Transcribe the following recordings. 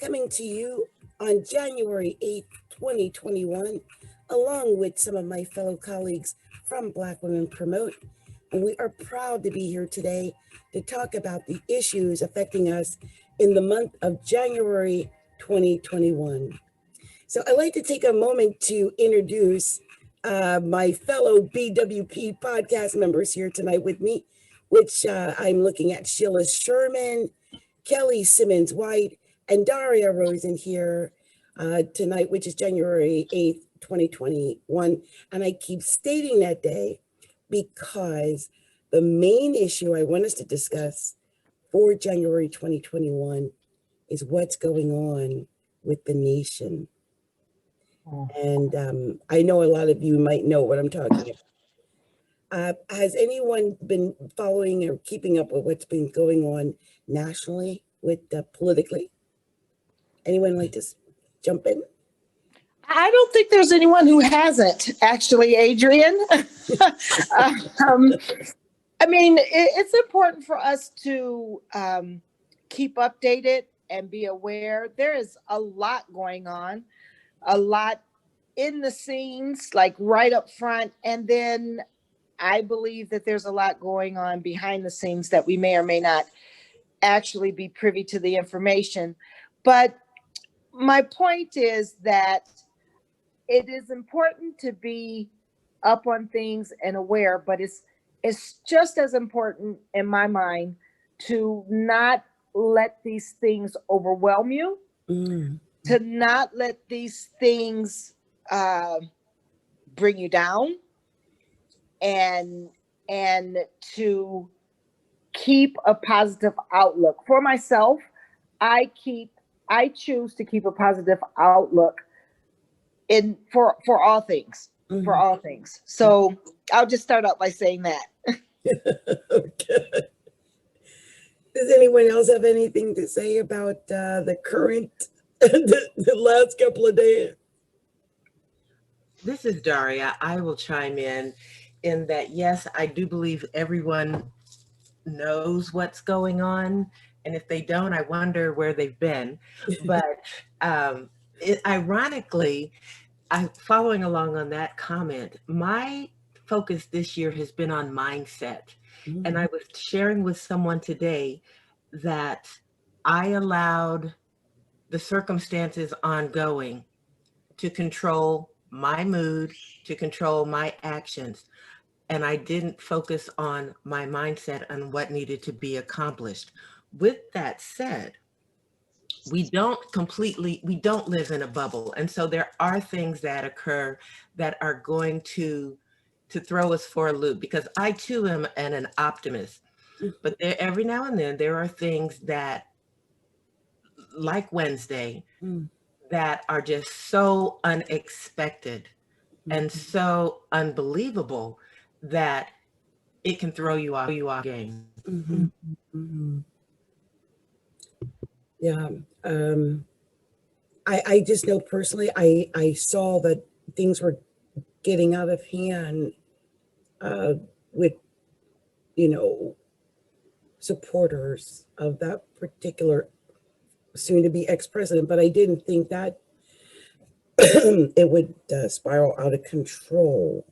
coming to you on January 8th, 2021, along with some of my fellow colleagues from Black Women Promote. And we are proud to be here today to talk about the issues affecting us in the month of January 2021. So I'd like to take a moment to introduce my fellow BWP podcast members here tonight with me, which I'm looking at Sheila Sherman, Kelly Simmons White, and Daria Rosen here tonight, which is January 8th, 2021. And I keep stating that day because the main issue I want us to discuss for January 2021 is what's going on with the nation. And I know a lot of you might know what I'm talking about. Has anyone been following or keeping up with what's been going on nationally with politically? Anyone like to jump in? I don't think there's anyone who hasn't, actually, Adrienne. I mean, it's important for us to keep updated and be aware. There is a lot going on, a lot in the scenes, like right up front. And then I believe that there's a lot going on behind the scenes that we may or may not actually be privy to the information. But my point is that it is important to be up on things and aware, but it's just as important in my mind to not let these things overwhelm you, to not let these things bring you down, and to keep a positive outlook. For myself, I choose to keep a positive outlook for all things, for all things. So I'll just start out by saying that. Okay. Does anyone else have anything to say about the current, the last couple of days? This is Daria. I will chime in that, yes, I do believe everyone knows what's going on. And if they don't, I wonder where they've been. But ironically, following along on that comment, my focus this year has been on mindset. And I was sharing with someone today that I allowed the circumstances ongoing to control my mood, to control my actions. And I didn't focus on my mindset and what needed to be accomplished. With that said, we don't live in a bubble. And so there are things that occur that are going to throw us for a loop, because I too am an optimist. But every now and then there are things that, like Wednesday, that are just so unexpected and so unbelievable that it can throw you off game. Yeah. I just know personally, I saw that things were getting out of hand with, supporters of that particular soon to be ex-president, but I didn't think that it would spiral out of control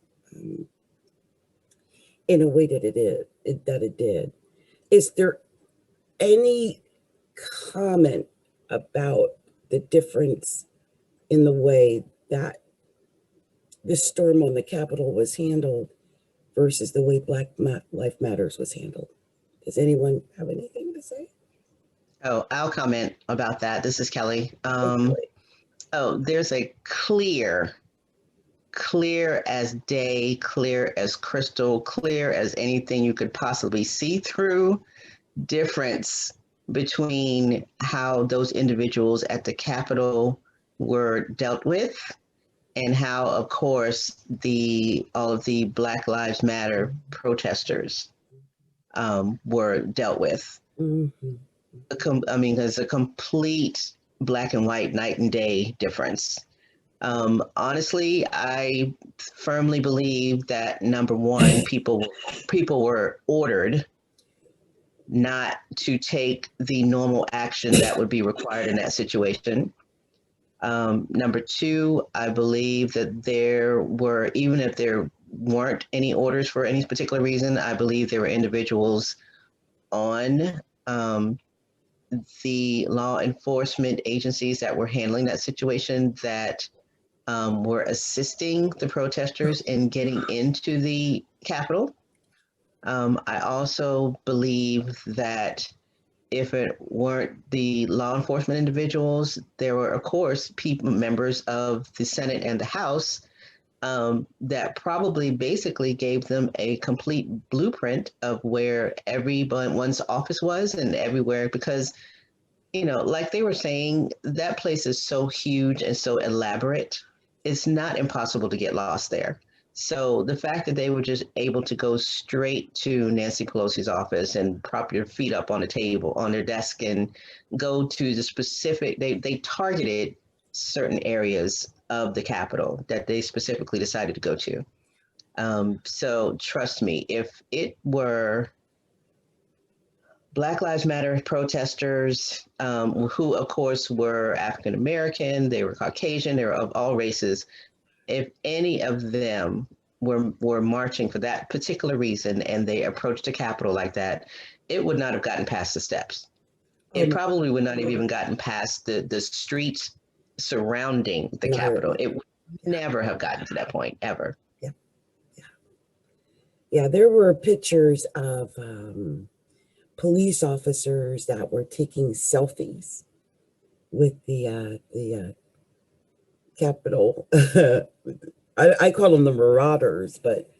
in a way that it did. Is there any comment about the difference in the way that this storm on the Capitol was handled versus the way Black Lives Matters was handled? Does anyone have anything to say? Oh, I'll comment about that. This is Kelly. There's a clear as day, clear as crystal, clear as anything you could possibly see through difference between how those individuals at the Capitol were dealt with and how, of course, all of the Black Lives Matter protesters were dealt with. There's a complete black and white, night and day difference. Honestly, I firmly believe that, number one, people were ordered not to take the normal action that would be required in that situation. Number two, I believe that there were, even if there weren't any orders for any particular reason, I believe there were individuals on the law enforcement agencies that were handling that situation that were assisting the protesters in getting into the Capitol. I also believe that if it weren't the law enforcement individuals, there were, of course, people, members of the Senate and the House that probably basically gave them a complete blueprint of where everyone's office was and everywhere, because, you know, like they were saying, that place is so huge and so elaborate. It's not impossible to get lost there. So the fact that they were just able to go straight to Nancy Pelosi's office and prop your feet up on the table, on their desk, and go to the specific, they targeted certain areas of the Capitol that they specifically decided to go to. So trust me, if it were Black Lives Matter protesters, who of course were African American, they were Caucasian, they were of all races, if any of them were marching for that particular reason and they approached the Capitol like that, it would not have gotten past the steps. It probably would not have even gotten past the streets surrounding the Capitol. It would never have gotten to that point, ever. Yeah. Yeah. Yeah, there were pictures of police officers that were taking selfies with the Capitol. I call them the marauders, but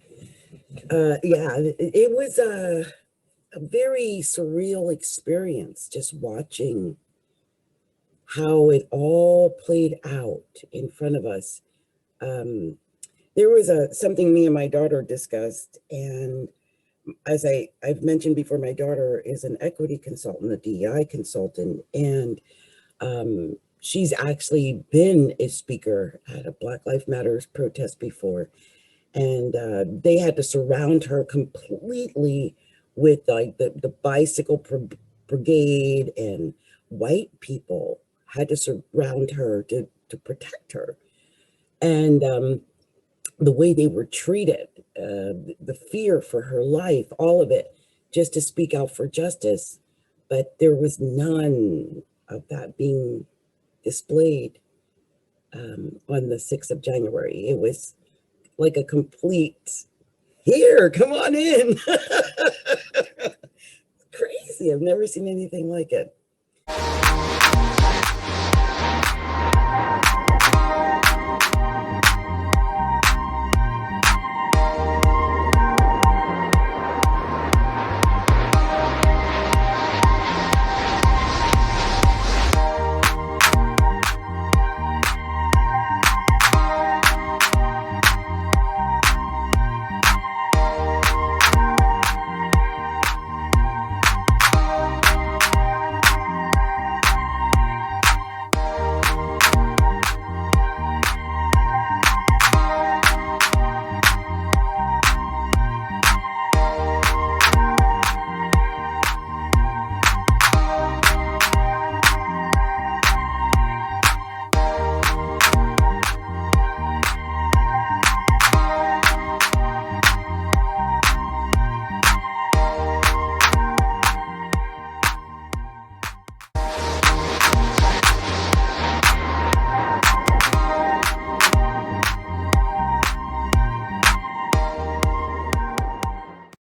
yeah, it was a very surreal experience just watching how it all played out in front of us. There was something me and my daughter discussed, and as I've mentioned before, my daughter is an equity consultant, a DEI consultant, and she's actually been a speaker at a Black Lives Matters protest before. And they had to surround her completely with like the bicycle brigade, and white people had to surround her to protect her. And the way they were treated, the fear for her life, all of it, just to speak out for justice. But there was none of that being displayed on the 6th of January. It was like a complete, here, come on in. Crazy. I've never seen anything like it.